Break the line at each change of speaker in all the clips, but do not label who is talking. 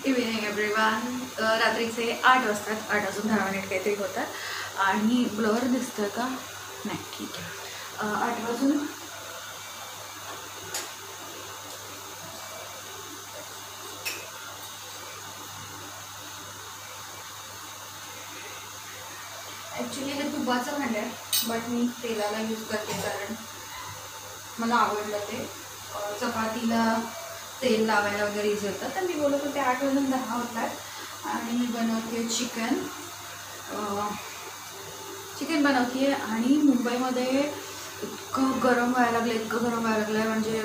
Evening everyone. रात्रीचे 8 वाजतात, 8 वाजून 10 मिनिट काहीतरी होतात आणि ब्लर दिसतं का? नाही, ठीक आहे. 8 वाजून ॲक्च्युली हे तुपाचं भांडं आहे, बट मी तेलाला यूज करते कारण मला आवडलं ते. चपातीला तेल लावायला वगैरे इझी होतं, तर मी बोलत होते 8 वाजून 10 होतात आणि मी बनवते चिकन. चिकन बनवते आणि मुंबईमध्ये इतकं गरम व्हायला लागलं, इतकं गरम व्हायला लागलं म्हणजे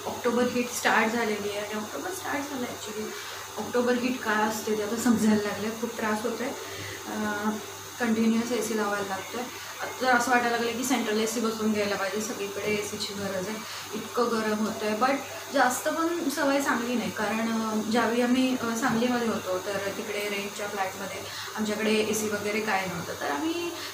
ऑक्टोबर हीट स्टार्ट झालेली आहे. आणि ऑक्टोबर स्टार्ट झालं ॲक्च्युली. ऑक्टोबर हीट काय असते ते आता समजायला लागले. खूप त्रास होतो आहे. कंटिन्युअस ए सी लावायला लागतं आहे. आता असं वाटायला लागलं की सेंट्रल ए सी बसून घ्यायला पाहिजे, सगळीकडे ए सीची गरज आहे, इतकं गरम होतं आहे. बट जास्त पण सवय चांगली नाही, कारण ज्यावेळी आम्ही सांगलीमध्ये होतो तर तिकडे रेंटच्या फ्लॅटमध्ये आमच्याकडे ए सी वगैरे काय नव्हतं, तर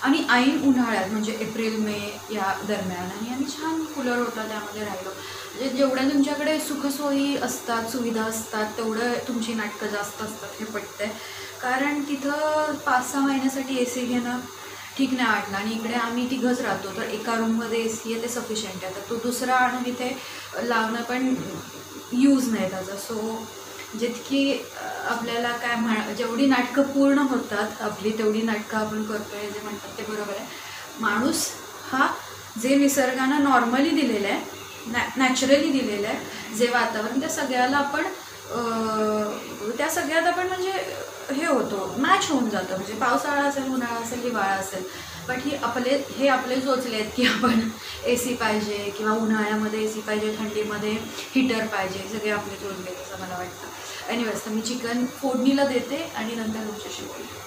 आणि ऐन उन्हाळ्यात म्हणजे एप्रिल मे या दरम्यान आणि आम्ही छान कूलर होता त्यामध्ये राहिलो. म्हणजे जेवढ्या तुमच्याकडे सुखसोयी असतात, सुविधा असतात, तेवढं तुमची नाटकं जास्त असतात हे पटतं आहे. कारण तिथं 5-6 महिन्यासाठी ए सी घेणं ठीक नाही वाटलं आणि इकडे आम्ही तिघंच राहतो, तर एका रूममध्ये ए सी आहे ते सफिशियंट आहे. तर तो दुसरा आणून इथे लावणं पण यूज नाही त्याचा. सो जितकी आपल्याला काय जेवढी नाटकं पूर्ण होतात आपली, तेवढी नाटकं आपण करतो आहे, जे म्हणतात ते बरोबर आहे. माणूस हा जे निसर्गानं नॉर्मली दिलेलं आहे, नॅचरली दिलेलं आहे जे वातावरण, त्या सगळ्यात आपण म्हणजे हे होतो, मॅच होऊन जातं. म्हणजे पावसाळा असेल, उन्हाळा असेल, हिवाळा असेल, बट हे आपले सोचले आहेत की आपण ए सी पाहिजे किंवा उन्हाळ्यामध्ये ए सी पाहिजे, थंडीमध्ये हीटर पाहिजे, सगळे आपले सोचले असं मला वाटतं. एनिवेज, तर मी चिकन फोडणीला देते आणि नंतर तुमच्याशी बोलते.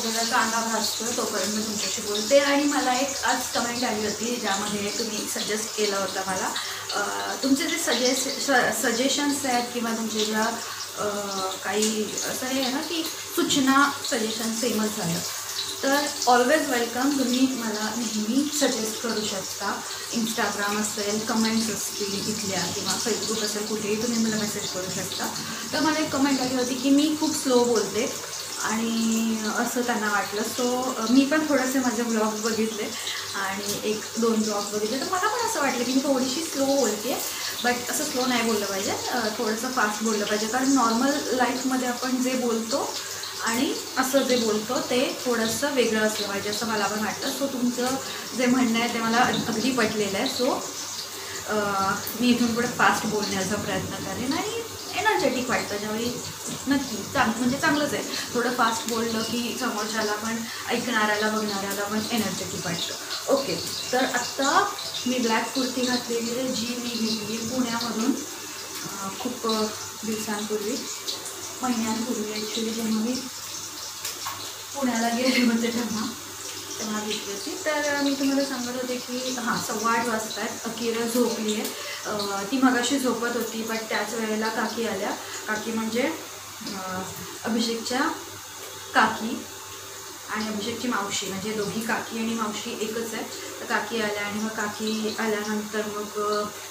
बघा, कांदा भाजतो तोपर्यंत मी तुमच्याशी बोलते. आणि मला एक आज कमेंट आली होती ज्यामध्ये तुम्ही सजेस्ट केलं होतं मला, तुमचे जे सजेशन्स आहेत किंवा तुमचे ज्या काही असं हे आहे ना की सूचना, सजेशन फेमस झालं, तर ऑलवेज वेलकम. तुम्ही मला नेहमी सजेस्ट करू शकता. इंस्टाग्राम असेल, कमेंट्स असतील तिथल्या, किंवा फेसबुक असेल, कुठेही तुम्ही मला मेसेज करू शकता. तर मला एक कमेंट आली होती की मी खूप स्लो बोलते आणि असं त्यांना वाटलं. सो मी पण थोडेसे माझे ब्लॉग बघितले आणि 1-2 ब्लॉग बघितले, तर मला पण असं वाटलं की मी थोडीशी स्लो बोलते. बट असं स्लो नाही बोललं पाहिजे, थोडंसं फास्ट बोललं पाहिजे. कारण नॉर्मल लाईफमध्ये आपण जे बोलतो आणि असं जे बोलतो ते थोडंसं वेगळं असलं पाहिजे असं मला पण वाटतं. सो तुमचं जे म्हणणं आहे ते मला अगदी पटलेलं आहे. सो मी इथून पुढे फास्ट बोलण्याचा प्रयत्न करेन आणि एनर्जेटिक वाटतं ज्यावेळी. नक्की म्हणजे चांगलंच आहे थोडं फास्ट बोललं की समोरच्याला पण, ऐकणाऱ्याला, बघणाऱ्याला पण एनर्जेटिक वाटतं. ओके, तर आत्ता मी ब्लॅक कुर्ती घातलेली आहे, जी मी घेतली पुण्यामधून खूप दिवसांपूर्वी, महिन्यांपूर्वी ॲक्च्युली, जेव्हा मी पुण्याला गेले होते तेव्हा घेतली होती. तर मी तुम्हाला सांगत होते की 8:15 वाजतात, अकिरा झोपली आहे. ती मगाशी झोपत होती, बट त्याच वेळेला काकी आल्या. काकी म्हणजे अभिषेकच्या काकी आणि अभिषेकची मावशी, म्हणजे दोघी काकी आणि मावशी एकच आहे. तर काकी आल्या आणि मग काकी आल्यानंतर मग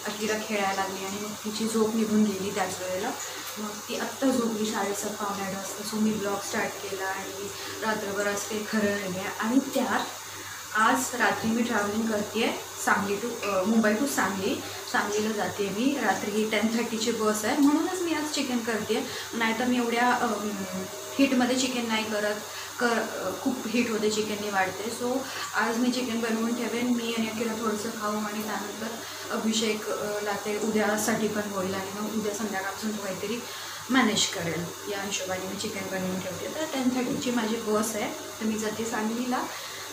अकिरा खेळायला लागली आणि मग तिची झोप निघून गेली त्याच वेळेला. मग ती आत्ता झोपली 7:30-8 वाजता. सो मी ब्लॉग स्टार्ट केला आणि रात्रभर असं काही खरं नाही आहे. आणि त्यात आज रात्री मी ट्रॅव्हलिंग करते आहे मुंबई टू सांगलीला जाते मी. रात्री 10:30ची बस आहे, म्हणूनच मी आज चिकन करते आहे. नाहीतर मी एवढ्या हीटमध्ये चिकन नाही करत, खूप हीट होते, चिकननी वाढते. सो आज मी चिकन बनवून ठेवेन, मी आणि अकिरा थोडंसं खाऊ आणि त्यानंतर अभिषेकला ते उद्यासाठी पण होईल आणि मग उद्या संध्याकाळपासून तो काहीतरी मॅनेज करेल. या हिशोबाने मी चिकन बनवून ठेवते. तर 10:30ची माझी बस आहे, तर मी जाते सांगलीला.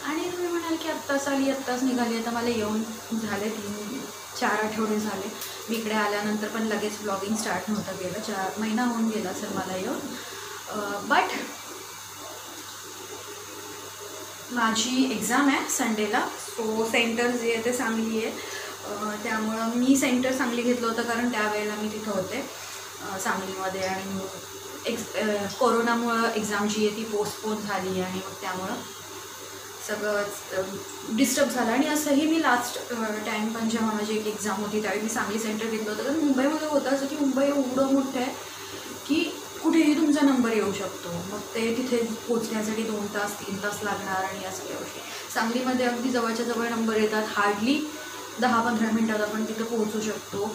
आणि तुम्ही म्हणाल की आत्ताच आली, आत्ताच निघाली. आता मला येऊन झाले 3-4 आठवडे झाले. मी इकडे आल्यानंतर पण लगेच ब्लॉगिंग स्टार्ट नव्हतं केलं. 4 महिना होऊन गेला असेल मला येऊन. बट माझी एक्झाम आहे संडेला. सो सेंटर जे आहे ते सांगली आहे. त्यामुळं मी सेंटर सांगली घेतलं होतं कारण त्यावेळेला मी तिथं होते सांगलीमध्ये. आणि कोरोनामुळं एक्झाम जी आहे ती पोस्टपोन झाली आणि मग त्यामुळं सगळंच डिस्टर्ब झालं. आणि असंही मी लास्ट टाईम पण जेव्हा माझी एक एक्झाम होती त्यावेळी मी सांगली सेंटर घेतलं होतं. तर मुंबईमध्ये होतं असं की मुंबई एवढं मोठं आहे की कुठेही तुमचा नंबर येऊ शकतो. मग ते तिथे पोचण्यासाठी 2 तास 3 तास लागणार आणि या सगळ्या गोष्टी. सांगलीमध्ये अगदी जवळच्या जवळ नंबर येतात. हार्डली 10-15 मिनटात आपण तिथं पोहोचू शकतो.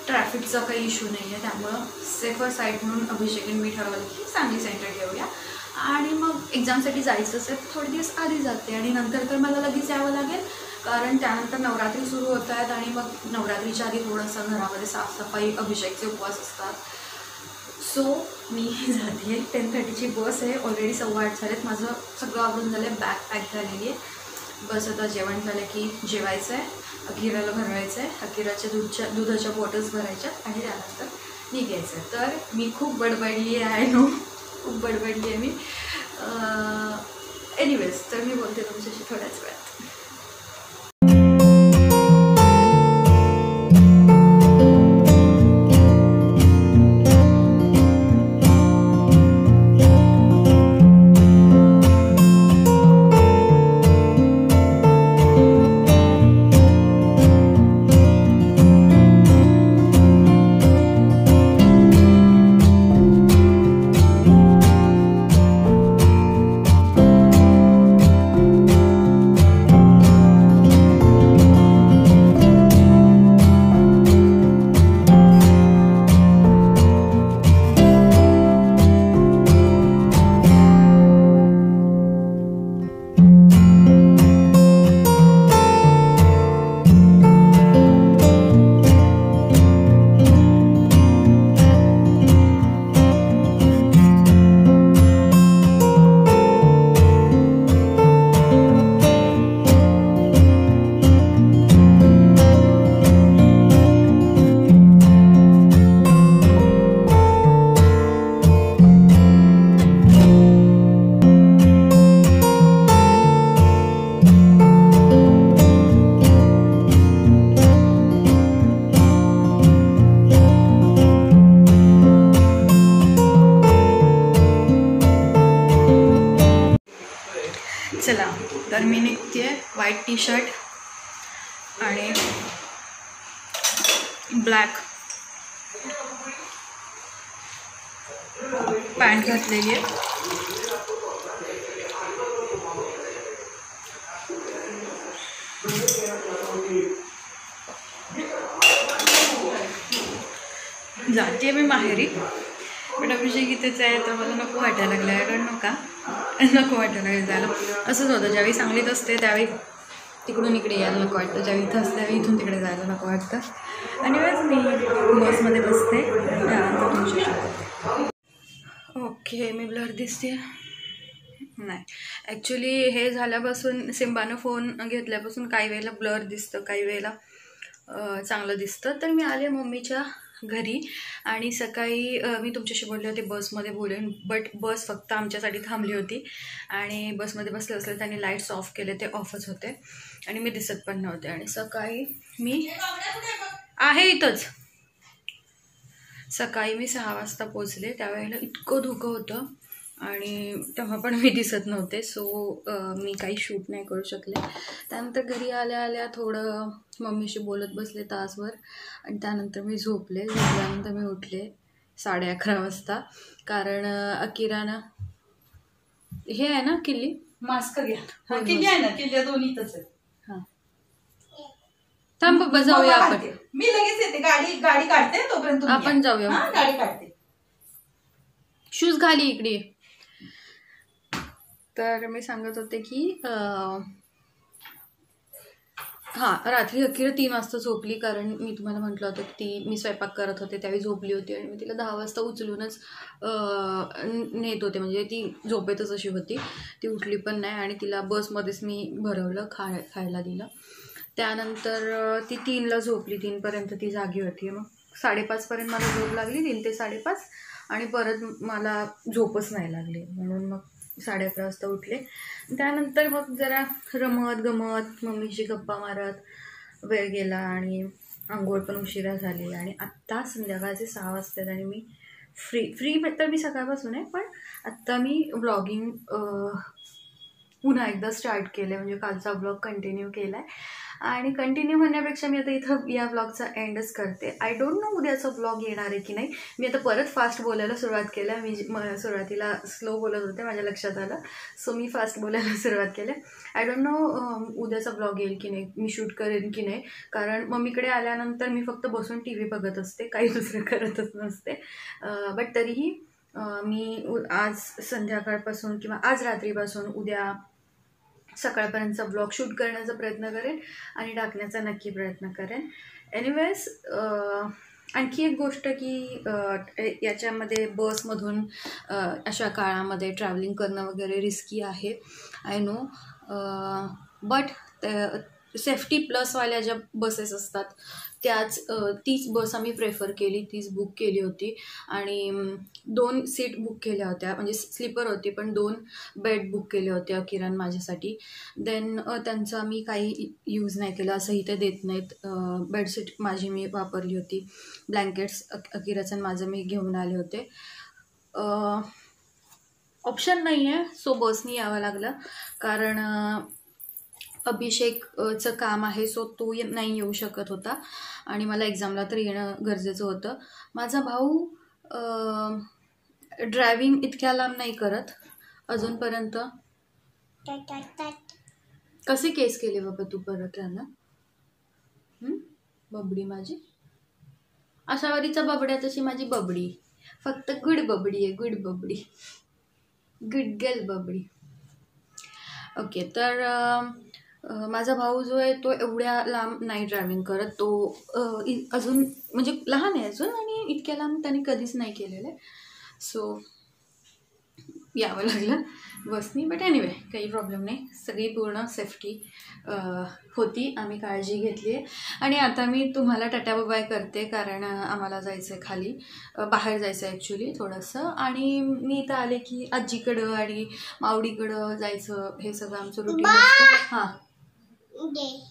ट्रॅफिकचा काही इश्यू नाही आहे. त्यामुळं सेफर साईड म्हणून अभिषेक मी ठरवलं की सांगली सेंटर घेऊया. आणि मग एक्झामसाठी जायचं असेल थोडे दिवस आधी जाते. आणि नंतर तर मला लगेच यावं लागेल कारण त्यानंतर नवरात्री सुरू होत आहेत. आणि मग नवरात्रीच्या आधी थोडंसं घरामध्ये साफसफाई, अभिषेकचे उपवास असतात. सो मी जाते. 10:30ची बस आहे. ऑलरेडी 7:15 झालेत. माझं सगळं आवरून झालं आहे. बॅग पॅक झालेली आहे. बस आता जेवण झालं की जेवायचं आहे, अकिराला भरवायचं आहे, अकिराच्या दुधाच्या बॉटल्स भरायच्या आणि त्यानंतर निघायचं आहे. तर मी खूप बडबडली आहे. खूप बडबडली आहे मी. एनिवेज, तर मी बोलते तुमच्याशी थोड्याच वेळात. चला, तर मी निघते आहे. व्हाईट टी शर्ट आणि ब्लॅक पॅन्ट घातलेली आहे. जाते मी माहेरी. पण अभिषेक इथेच आहे तर मला नको वाटायला लागलं आहे. कारण नका नको वाटायला लागलं जायला. असंच होतं, ज्यावेळी सांगलीत असते त्यावेळी तिकडून इकडे यायला नको वाटतं, ज्यावेळी इथं असते त्यावेळी इथून तिकडे जायला नको वाटतं. आणि वेळेस मी बसमध्ये बसते त्यानंतर तुमच्याशी बोलते. ओके, मी ब्लर दिसते नाही. ॲक्च्युली हे झाल्यापासून सिम्बानं फोन घेतल्यापासून काही वेळेला ब्लर दिसतं, काही वेळेला चांगलं दिसतं. तर मी आले मम्मीच्या घरी आणि सकाळी मी तुमच्याशी बोलले होते बसमध्ये बोलेन, बट बस फक्त आमच्यासाठी थांबली होती आणि बसमध्ये बसले असले त्यांनी लाईट्स ऑफ केले, ते ऑफच होते आणि मी दिसत पण नव्हते. आणि सकाळी मी आहे इथंच. सकाळी मी 6 वाजता पोचले. त्यावेळेला इतकं धुकं होतं आणि तेव्हा पण मी दिसत नव्हते. सो मी काही शूट नाही करू शकले. त्यानंतर घरी आल्या आल्या थोडं मम्मीशी बोलत बसले तासभर आणि त्यानंतर मी झोपले. झोपल्यानंतर मी उठले 11:30 वाजता. कारण अकिरानं हे आहे ना किल्ली,
मास्क घ्या. किल्ली आहे ना, किल्ल्या दोन्हीतच आहे.
हां, थांब बाबा, जाऊया आपण.
मी लगेच येते. गाडी काढते, तोपर्यंत
आपण जाऊया.
गाडी काढते.
शूज घाली इकडे. तर मी सांगत होते की हां, रात्री अखेर 3 वाजता झोपली, कारण मी तुम्हाला म्हटलं होतं की मी स्वयंपाक करत होते त्यावेळी झोपली होती आणि मी तिला 10 वाजता उचलूनच नेत होते, म्हणजे ती झोपेतच अशी होती, ती उठली पण नाही आणि तिला बसमध्येच मी भरवलं, खायला दिलं. त्यानंतर ती 3ला झोपली, 3पर्यंत ती जागी होती. मग 5:30पर्यंत मला झोप लागली, 3 ते 5:30, आणि परत मला झोपच नाही लागली, म्हणून मग 11:30 वाजता उठले. त्यानंतर मग जरा रमत गमत मम्मीशी गप्पा मारत वेळ गेला आणि आंघोळ पण उशिरा झाली आणि आत्ता संध्याकाळचे 6 वाजतात आणि मी फ्री तर मी सकाळपासून आहे, पण आत्ता मी ब्लॉगिंग पुन्हा एकदा स्टार्ट केलं आहे, म्हणजे कालचा ब्लॉग कंटिन्यू केला आहे. आणि कंटिन्यू म्हणण्यापेक्षा मी आता इथं या ब्लॉगचा एंडच करते. आय डोंट नो उद्याचा ब्लॉग येणार आहे की नाही. मी आता परत फास्ट बोलायला सुरुवात केलं. मी सुरुवातीला स्लो बोलत होते, माझ्या लक्षात आलं, सो मी फास्ट बोलायला सुरुवात केलं. आय डोंट नो उद्याचा ब्लॉग येईल की नाही, मी शूट करेन की नाही, कारण मम्मीकडे आल्यानंतर मी फक्त बसून टी व्ही बघत असते, काही दुसरं करतच नसते. बट तरीही मी आज संध्याकाळपासून किंवा आज रात्रीपासून उद्या सकाळपर्यंतचा ब्लॉग शूट करण्याचा प्रयत्न करेन आणि टाकण्याचा नक्की प्रयत्न करेन. एनिवेज, आणखी एक गोष्ट की याच्यामध्ये बसमधून अशा काळामध्ये ट्रॅव्हलिंग करणं वगैरे रिस्की आहे, आय नो, बट सेफ्टी प्लसवाल्या ज्या बसेस असतात तीच बस आम्ही प्रेफर केली, तीच बुक केली होती आणि 2 सीट बुक केल्या होत्या, म्हणजे स्लीपर होती पण 2 बेड बुक केले होते अकिरान माझ्यासाठी. देन त्यांचा मी काही यूज नाही केला, असंही ते देत नाहीत. बेडशीट माझी मी वापरली होती, ब्लँकेट्स अकिराचं माझं मी घेऊन आले होते. ऑप्शन नाही आहे, सो बसनी यावं लागलं, कारण अभिषेकचं काम आहे, सो तो नाही येऊ शकत होता आणि मला एक्झामला तर येणं गरजेचं होतं. माझा भाऊ ड्रायव्हिंग इतक्या लांब नाही करत अजूनपर्यंत. कसे केस केले बाबा तू परत राहणार, बबडी माझी, अशावरीचा बबड्या तशी माझी बबडी, फक्त गुड बबडी आहे, गुड बबडी, गुड गर्ल बबडी. ओके, तर माझा भाऊ जो आहे तो एवढ्या लांब नाही ड्रायव्हिंग करत, तो अजून म्हणजे लहान आहे अजून आणि इतक्या लांब त्याने कधीच नाही केलेलं आहे, सो यावं लागलं बसनी. बट एनिवे, काही प्रॉब्लेम नाही, सगळी पूर्ण सेफ्टी होती, आम्ही काळजी घेतली आहे. आणि आता मी तुम्हाला टाटा बाय करते, कारण आम्हाला जायचं आहे खाली, बाहेर जायचं आहे ॲक्च्युली थोडंसं, आणि मी इथं आले की आजीकडं आणि मावडीकडं जायचं, हे सगळं आमचं रुटीन असतं. हां,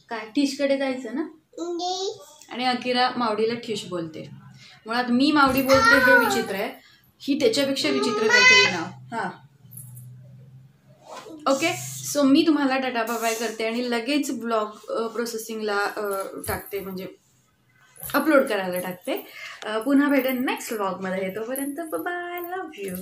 काय ठिशकडे जायचं ना, आणि अकिरा मावडीला ठिश बोलते. मुळात मी मावडी बोलते हे विचित्र आहे, ही त्याच्यापेक्षा विचित्र काहीतरी नाव. हां, ओके, सो मी तुम्हाला टाटा बाय करते आणि लगेच ब्लॉग प्रोसेसिंगला टाकते, म्हणजे अपलोड करायला टाकते. पुन्हा भेटेन नेक्स्ट ब्लॉगमध्ये, तोपर्यंत बाय, लव्ह यू.